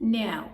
Now,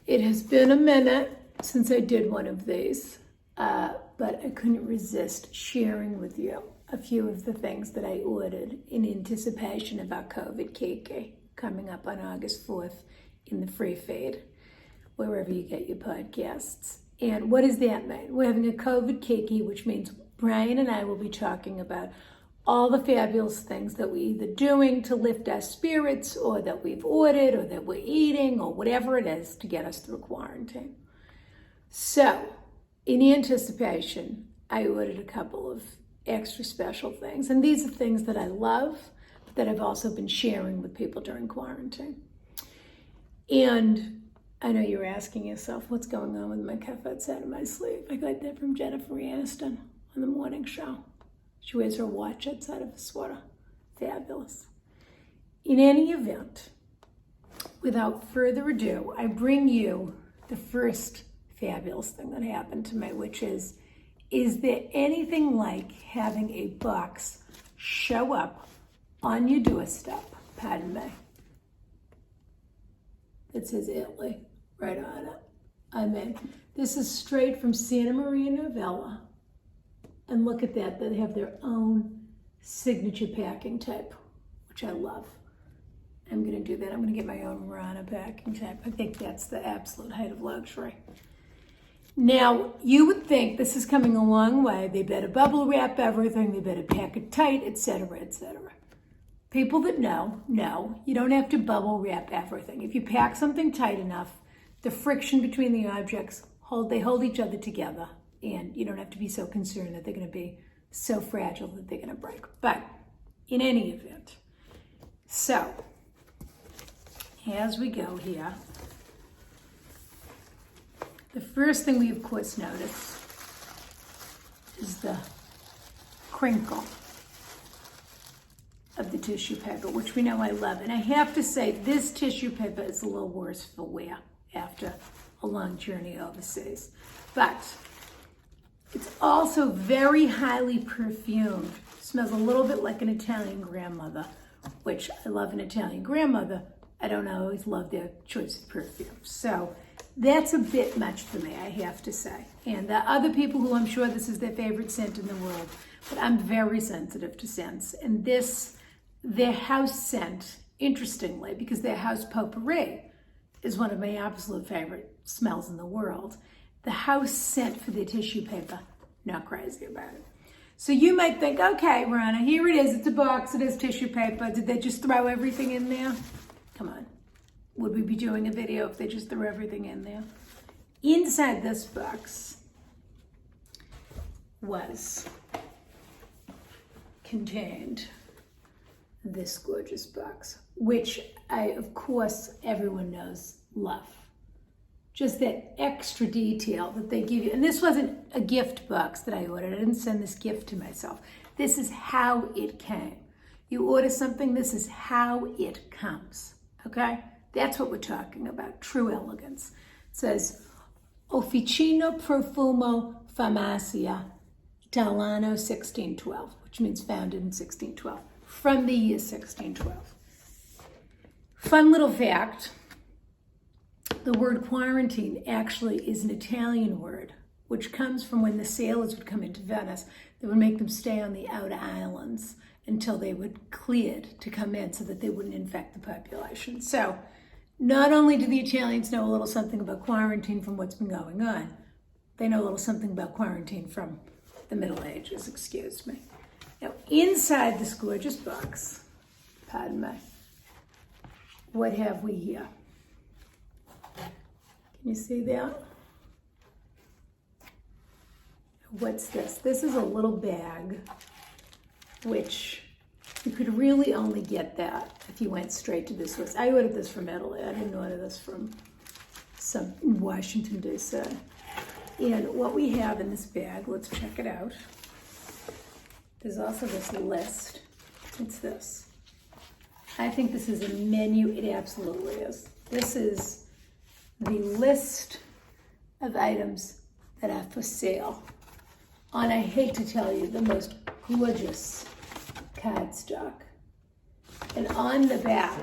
it has been a minute since I did one of these, but I couldn't resist sharing with you a few of the things that I ordered in anticipation of our COVID Kiki coming up on August 4th in the free feed, wherever you get your podcasts. And what does that mean? We're having a COVID Kiki, which means Brian and I will be talking about all the fabulous things that we're either doing to lift our spirits, or that we've ordered, or that we're eating, or whatever it is to get us through quarantine. So, in anticipation, I ordered a couple of extra special things. And these are things that I love, but that I've also been sharing with people during quarantine. And I know you're asking yourself, what's going on with my cuff outside of my sleeve? I got that from Jennifer Aniston on the morning show. She wears her watch outside of her sweater. Fabulous. In any event, without further ado, I bring you the first fabulous thing that happened to me, which is there anything like having a box show up on your doorstep, pardon me, that says Italy right on it? I mean, this is straight from Santa Maria Novella. And look at that, they have their own signature packing tape, which I love. I'm gonna do that. I'm gonna get my own Ronna packing tape. I think that's the absolute height of luxury. Now, you would think this is coming a long way. They better bubble wrap everything, they better pack it tight, etc., etc. People that know, you don't have to bubble wrap everything. If you pack something tight enough, the friction between the objects, they hold each other together. And you don't have to be so concerned that they're going to be so fragile that they're going to break. But in any event, so as we go here, the first thing we of course notice is the crinkle of the tissue paper, which we know I love. And I have to say, this tissue paper is a little worse for wear after a long journey overseas. But it's also very highly perfumed. Smells a little bit like an Italian grandmother, which I love an Italian grandmother. I don't always love their choice of perfume. So that's a bit much for me, I have to say. And there are other people who I'm sure this is their favorite scent in the world, but I'm very sensitive to scents. And this, their house scent, interestingly, because their house potpourri is one of my absolute favorite smells in the world. The house scent for their tissue paper, not crazy about it. So you might think, okay, Ronna, here it is. It's a box. It has tissue paper. Did they just throw everything in there? Come on. Would we be doing a video if they just threw everything in there? Inside this box was contained this gorgeous box, which I, of course, everyone knows, love. Just that extra detail that they give you. And this wasn't a gift box that I ordered. I didn't send this gift to myself. This is how it came. You order something, this is how it comes, okay? That's what we're talking about, true elegance. It says, Officina Profumo Farmacia Italiano 1612, which means founded in 1612, from the year 1612. Fun little fact, the word quarantine actually is an Italian word, which comes from when the sailors would come into Venice. They would make them stay on the outer islands until they were cleared to come in so that they wouldn't infect the population. So not only do the Italians know a little something about quarantine from what's been going on, they know a little something about quarantine from the Middle Ages, excuse me. Now, inside this gorgeous box, pardon me, what have we here? Can you see that? What's this? This is a little bag, which you could really only get that if you went straight to this list. I ordered this from Italy. I didn't order this from some Washington, D.C. And what we have in this bag, let's check it out. There's also this list. It's this. I think this is a menu. It absolutely is. This is the list of items that are for sale on, I hate to tell you, the most gorgeous cardstock. And on the back,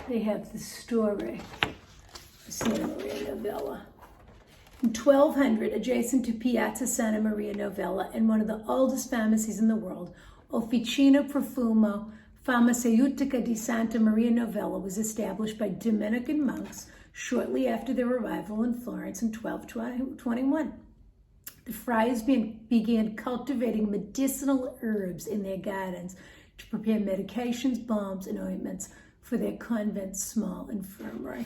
they have the story of Santa Maria Novella. In 1200, adjacent to Piazza Santa Maria Novella and one of the oldest pharmacies in the world, Officina Profumo Farmaceutica di Santa Maria Novella was established by Dominican monks shortly after their arrival in Florence in 1221. The friars began cultivating medicinal herbs in their gardens to prepare medications, balms, and ointments for their convent's small infirmary.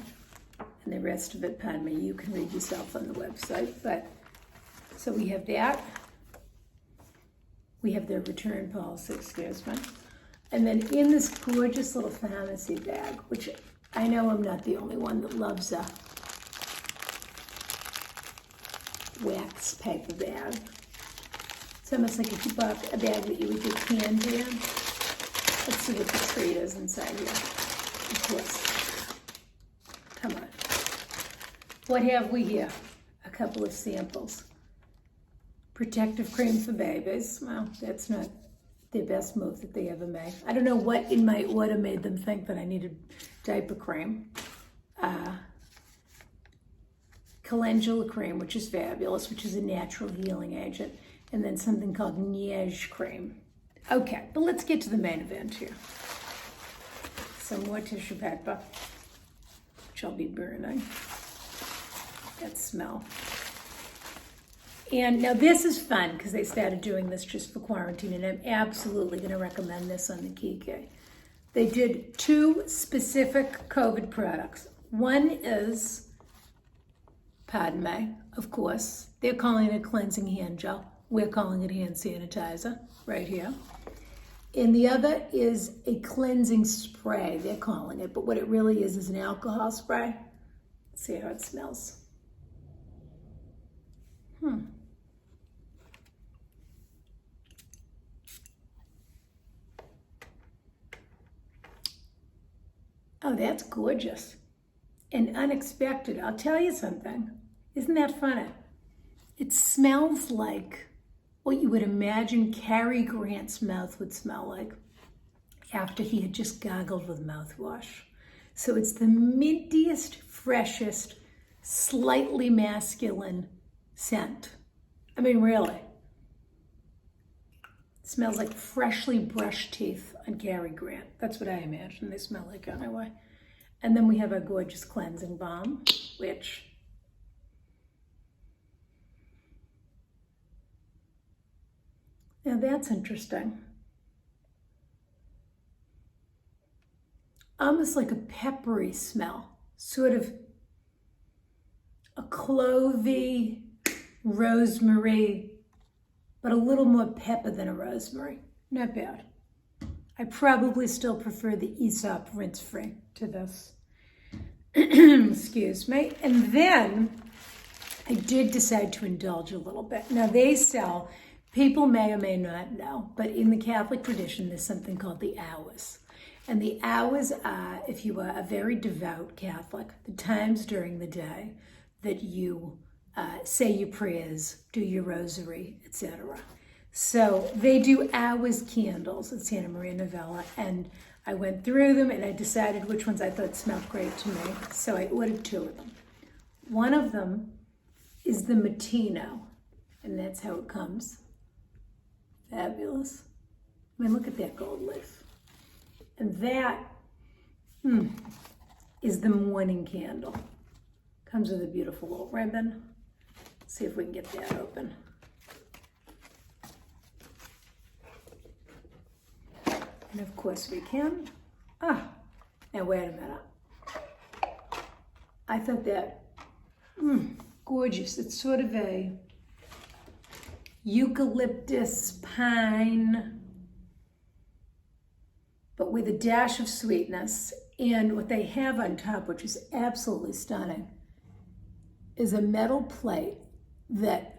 And the rest of it, pardon me, you can read yourself on the website. But so we have that. We have their return policy, excuse me. And then in this gorgeous little pharmacy bag, which I know I'm not the only one that loves a wax paper bag. It's almost like if you bought a bag that you would get candy in. Let's see what the treat is inside here. Of course. Come on. What have we here? A couple of samples. Protective cream for babies. Well, that's not their best move that they ever made. I don't know what in my order made them think that I needed diaper cream. Calendula cream, which is fabulous, which is a natural healing agent, and then something called Niege cream. Okay, but let's get to the main event here. Some more tissue paper, which I'll be burning. That smell. And now this is fun because they started doing this just for quarantine, and I'm absolutely going to recommend this on the Kiki. They did 2 specific COVID products. One is, pardon me, of course, they're calling it a cleansing hand gel. We're calling it hand sanitizer right here. And the other is a cleansing spray, they're calling it. But what it really is an alcohol spray. Let's see how it smells. Oh, that's gorgeous and unexpected. I'll tell you something. Isn't that funny? It smells like what you would imagine Cary Grant's mouth would smell like after he had just gargled with mouthwash. So it's the mintiest, freshest, slightly masculine scent. I mean, really. It smells like freshly brushed teeth on Cary Grant. That's what I imagine they smell like anyway. And then we have our gorgeous cleansing balm, which now that's interesting. Almost like a peppery smell, sort of a clovey, rosemary, but a little more pepper than a rosemary. Not bad. I probably still prefer the Aesop rinse-free to this. Excuse me. And then I did decide to indulge a little bit. Now they sell, people may or may not know, but in the Catholic tradition, there's something called the hours. And the hours are, if you are a very devout Catholic, the times during the day that you say your prayers, do your rosary, etc. So they do hours candles at Santa Maria Novella, and I went through them and I decided which ones I thought smelled great to me. So I ordered 2 of them. One of them is the Matino, and that's how it comes. Fabulous. I mean, look at that gold leaf. And that is the morning candle. Comes with a beautiful little ribbon. Let's see if we can get that open. And of course we can. Now wait a minute. I thought that, gorgeous. It's sort of a eucalyptus pine, but with a dash of sweetness. And what they have on top, which is absolutely stunning, is a metal plate that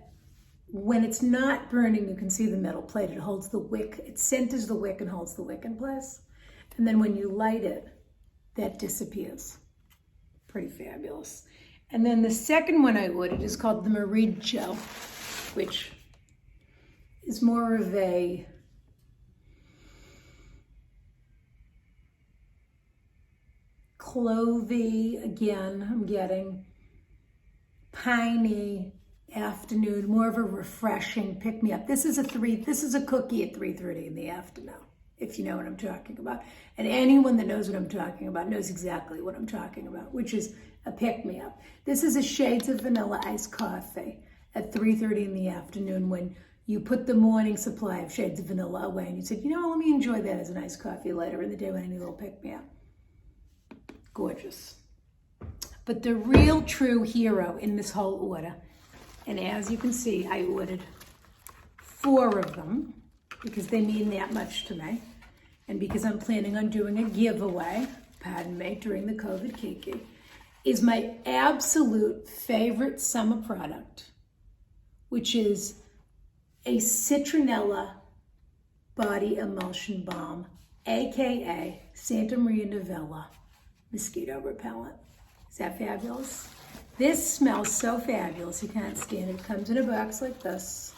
when it's not burning, you can see the metal plate. It holds the wick. It centers the wick and holds the wick in place. And then when you light it, that disappears. Pretty fabulous. And then the second one I ordered is called the Meriggio, which is more of a clovey, again, I'm getting piney afternoon, more of a refreshing pick-me-up. This is a cookie at 3:30 in the afternoon, if you know what I'm talking about. And anyone that knows what I'm talking about knows exactly what I'm talking about, which is a pick-me-up. This is a Shades of Vanilla iced coffee at 3:30 in the afternoon when you put the morning supply of Shades of Vanilla away and you said, let me enjoy that as an iced coffee later in the day when I need a little pick-me-up. Gorgeous. But the real true hero in this whole order, and as you can see, I ordered 4 of them because they mean that much to me, and because I'm planning on doing a giveaway, pardon me, during the COVID kiki, is my absolute favorite summer product, which is a citronella body emulsion balm, aka Santa Maria Novella mosquito repellent. Is that fabulous? This smells so fabulous, you can't stand it. It comes in a box like this.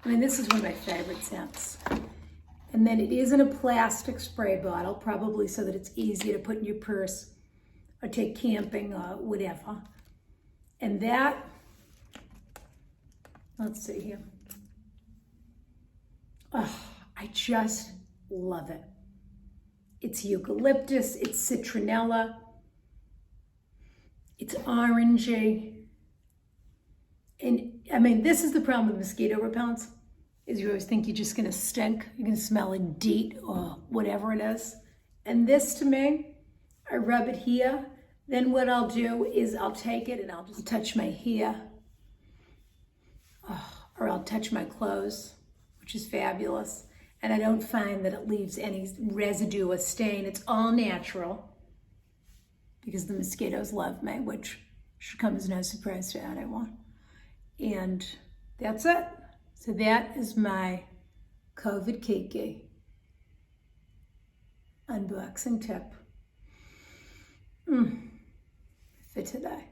I mean, this is one of my favorite scents. And then it is in a plastic spray bottle, probably so that it's easier to put in your purse or take camping or whatever. And that, let's see here. Oh, I just love it. It's eucalyptus, it's citronella, it's orangey. And I mean, this is the problem with mosquito repellents, is you always think you're just gonna stink, you're gonna smell a DEET or whatever it is. And this to me, I rub it here, then what I'll do is I'll take it and I'll just touch my hair, or I'll touch my clothes, which is fabulous. And I don't find that it leaves any residue or stain. It's all natural because the mosquitoes love me, which should come as no surprise to anyone. And that's it. So that is my COVID kiki unboxing tip for today.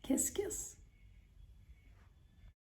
Kiss, kiss.